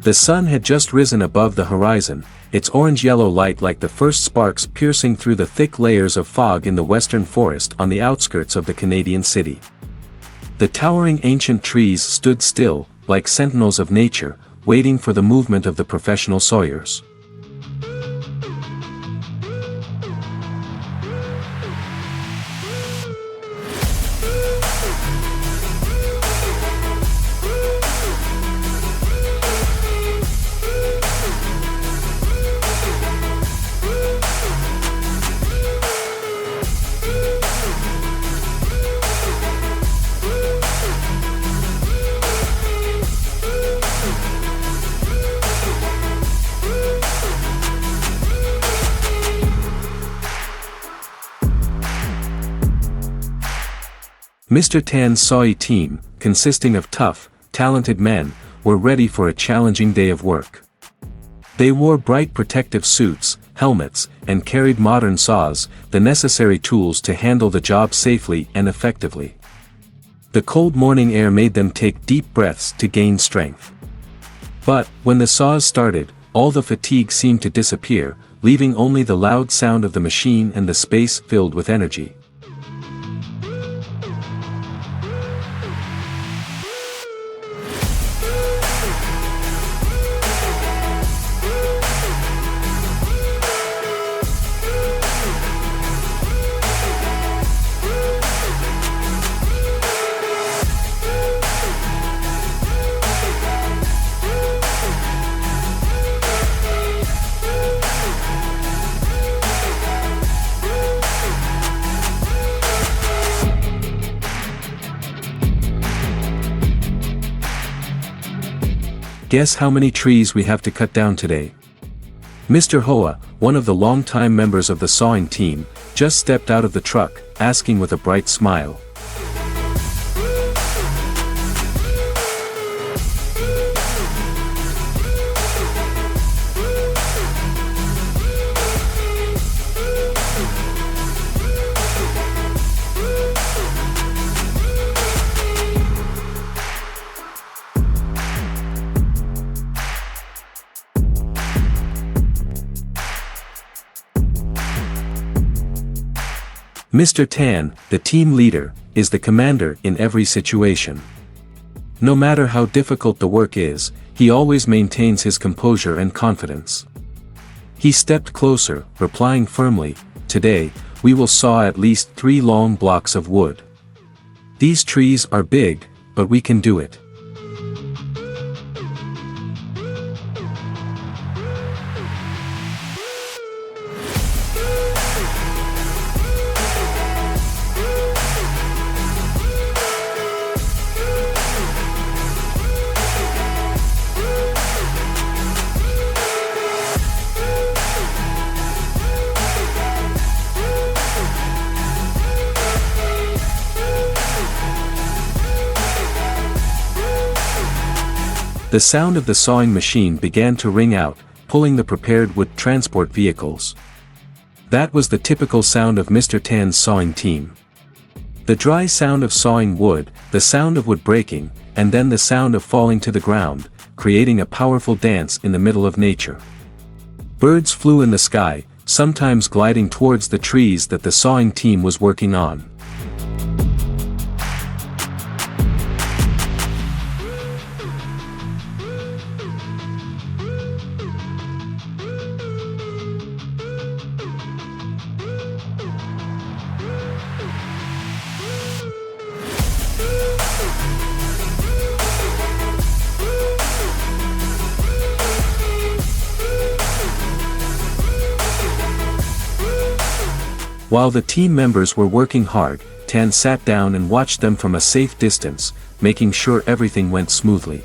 The sun had just risen above the horizon, its orange-yellow light like the first sparks piercing through the thick layers of fog in the western forest on the outskirts of the Canadian city. The towering ancient trees stood still, like sentinels of nature, waiting for the movement of the professional sawyers. Mr. Tan's sawy team, consisting of tough, talented men, were ready for a challenging day of work. They wore bright protective suits, helmets, and carried modern saws, the necessary tools to handle the job safely and effectively. The cold morning air made them take deep breaths to gain strength. But, when the saws started, all the fatigue seemed to disappear, leaving only the loud sound of the machine and the space filled with energy. Guess how many trees we have to cut down today? Mr. Hoa, one of the long-time members of the sawing team, just stepped out of the truck, asking with a bright smile. Mr. Tan, the team leader, is the commander in every situation. No matter how difficult the work is, he always maintains his composure and confidence. He stepped closer, replying firmly, "Today, we will saw at least 3 long blocks of wood. These trees are big, but we can do it." The sound of the sawing machine began to ring out, pulling the prepared wood transport vehicles. That was the typical sound of Mr. Tan's sawing team. The dry sound of sawing wood, the sound of wood breaking, and then the sound of falling to the ground, creating a powerful dance in the middle of nature. Birds flew in the sky, sometimes gliding towards the trees that the sawing team was working on. While the team members were working hard, Tan sat down and watched them from a safe distance, making sure everything went smoothly.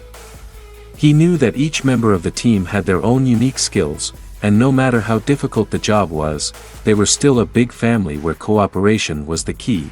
He knew that each member of the team had their own unique skills, and no matter how difficult the job was, they were still a big family where cooperation was the key.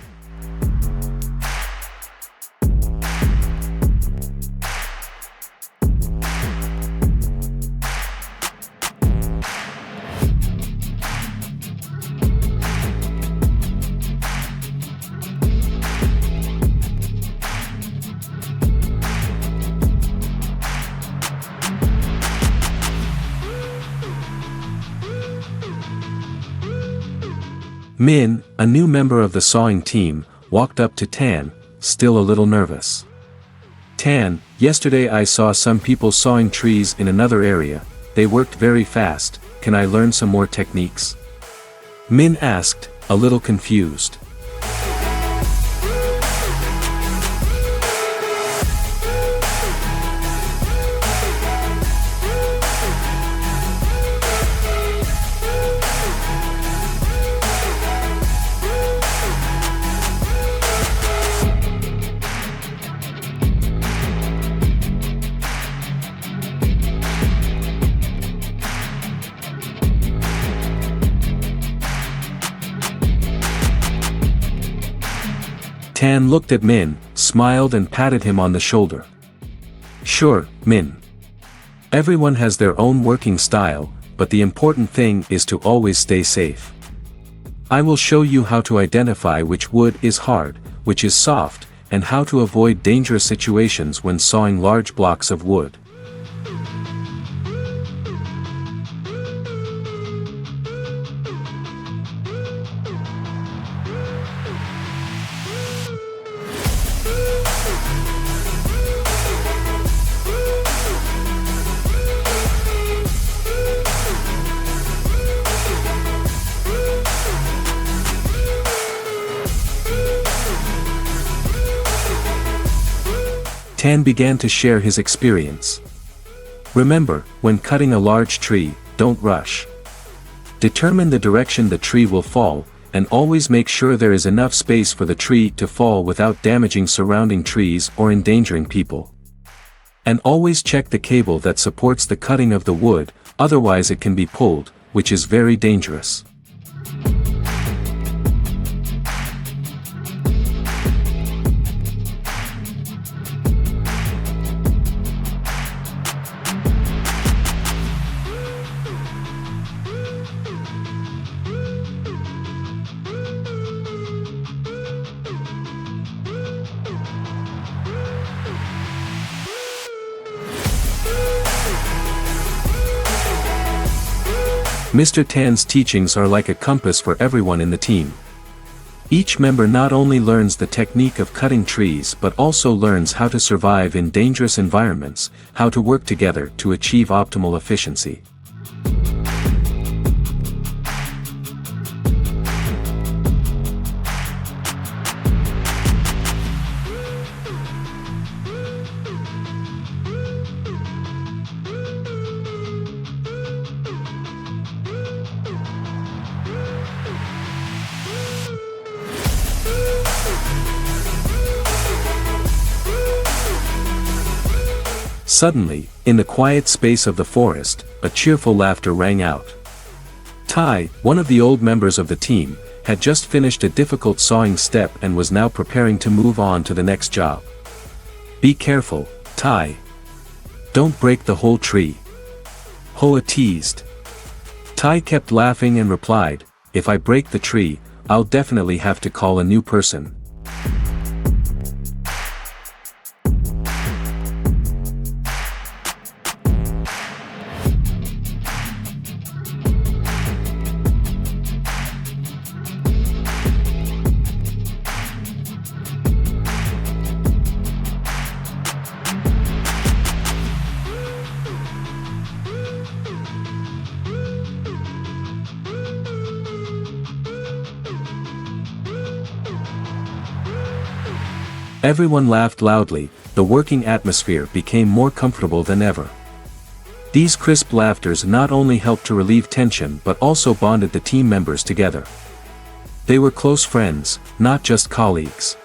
Min, a new member of the sawing team, walked up to Tan, still a little nervous. Tan, yesterday I saw some people sawing trees in another area. They worked very fast. Can I learn some more techniques? Min asked, a little confused. Tan looked at Min, smiled and patted him on the shoulder. Sure, Min. Everyone has their own working style, but the important thing is to always stay safe. I will show you how to identify which wood is hard, which is soft, and how to avoid dangerous situations when sawing large blocks of wood. Tan began to share his experience. Remember, when cutting a large tree, don't rush. Determine the direction the tree will fall, and always make sure there is enough space for the tree to fall without damaging surrounding trees or endangering people. And always check the cable that supports the cutting of the wood, otherwise it can be pulled, which is very dangerous. Mr. Tan's teachings are like a compass for everyone in the team. Each member not only learns the technique of cutting trees but also learns how to survive in dangerous environments, how to work together to achieve optimal efficiency. Suddenly, in the quiet space of the forest, a cheerful laughter rang out. Tai, one of the old members of the team, had just finished a difficult sawing step and was now preparing to move on to the next job. Be careful, Tai. Don't break the whole tree. Hoa teased. Tai kept laughing and replied, if I break the tree, I'll definitely have to call a new person. Everyone laughed loudly. The working atmosphere became more comfortable than ever. These crisp laughters not only helped to relieve tension but also bonded the team members together. They were close friends, not just colleagues.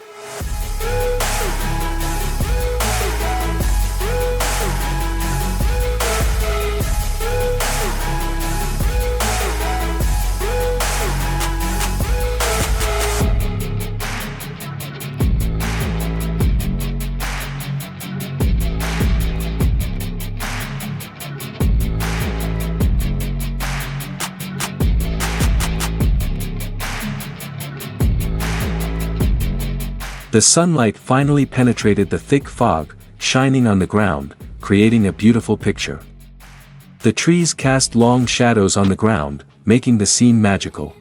The sunlight finally penetrated the thick fog, shining on the ground, creating a beautiful picture. The trees cast long shadows on the ground, making the scene magical.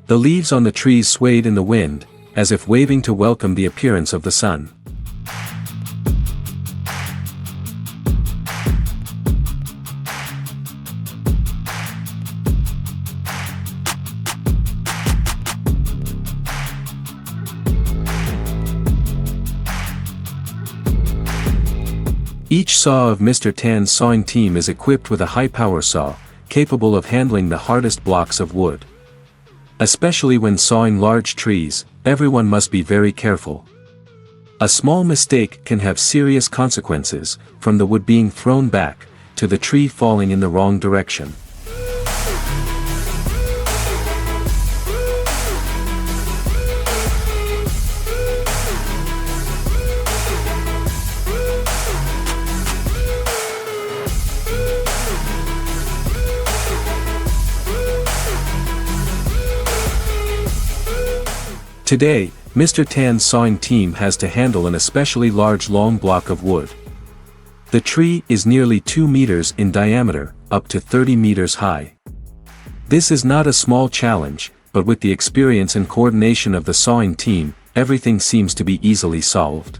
The leaves on the trees swayed in the wind, as if waving to welcome the appearance of the sun. Each saw of Mr. Tan's sawing team is equipped with a high-power saw, capable of handling the hardest blocks of wood. Especially when sawing large trees, everyone must be very careful. A small mistake can have serious consequences, from the wood being thrown back, to the tree falling in the wrong direction. Today, Mr. Tan's sawing team has to handle an especially large long block of wood. The tree is nearly 2 meters in diameter, up to 30 meters high. This is not a small challenge, but with the experience and coordination of the sawing team, everything seems to be easily solved.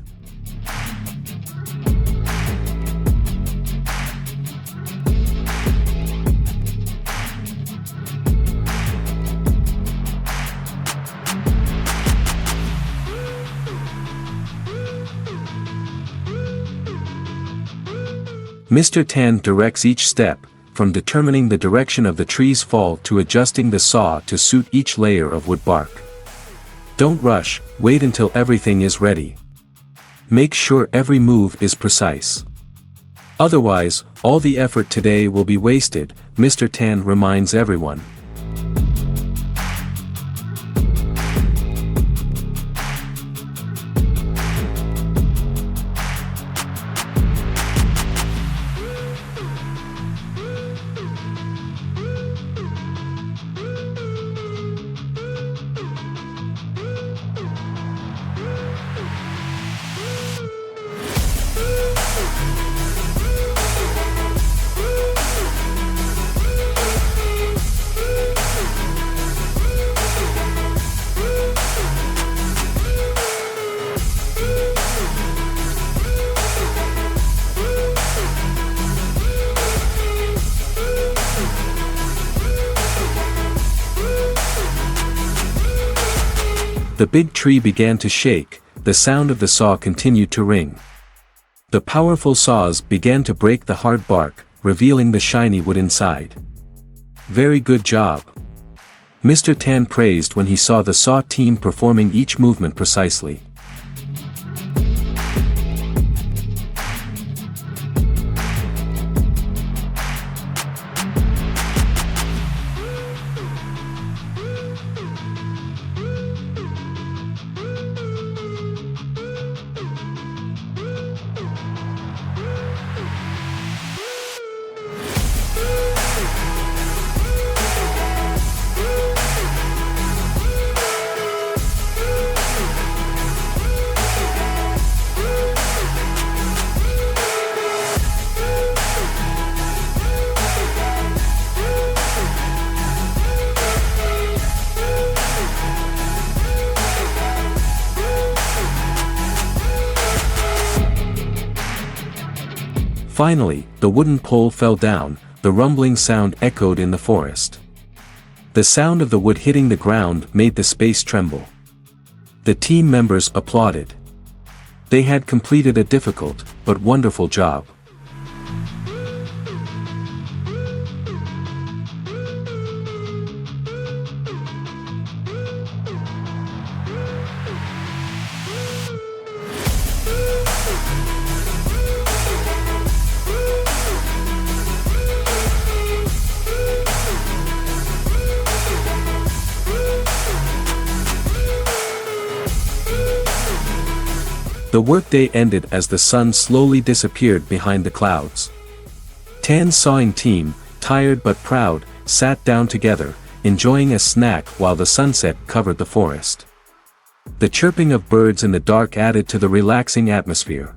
Mr. Tan directs each step, from determining the direction of the tree's fall to adjusting the saw to suit each layer of wood bark. Don't rush, wait until everything is ready. Make sure every move is precise. Otherwise, all the effort today will be wasted, Mr. Tan reminds everyone. The big tree began to shake, the sound of the saw continued to ring. The powerful saws began to break the hard bark, revealing the shiny wood inside. Very good job. Mr. Tan praised when he saw the saw team performing each movement precisely. Finally, the wooden pole fell down, the rumbling sound echoed in the forest. The sound of the wood hitting the ground made the space tremble. The team members applauded. They had completed a difficult, but wonderful job. The workday ended as the sun slowly disappeared behind the clouds. Tan's sawing team, tired but proud, sat down together, enjoying a snack while the sunset covered the forest. The chirping of birds in the dark added to the relaxing atmosphere.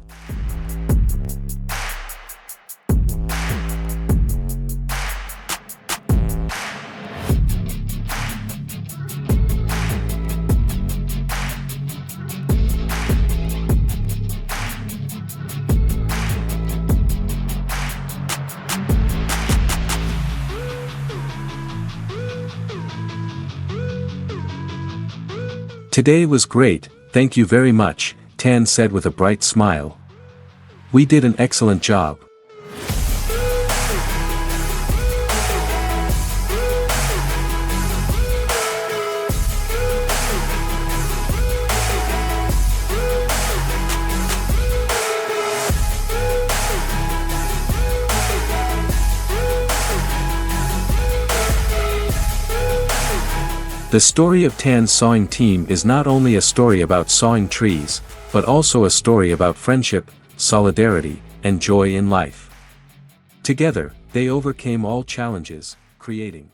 Today was great, thank you very much, Tan said with a bright smile. We did an excellent job. The story of Tan's sawing team is not only a story about sawing trees, but also a story about friendship, solidarity, and joy in life. Together, they overcame all challenges, creating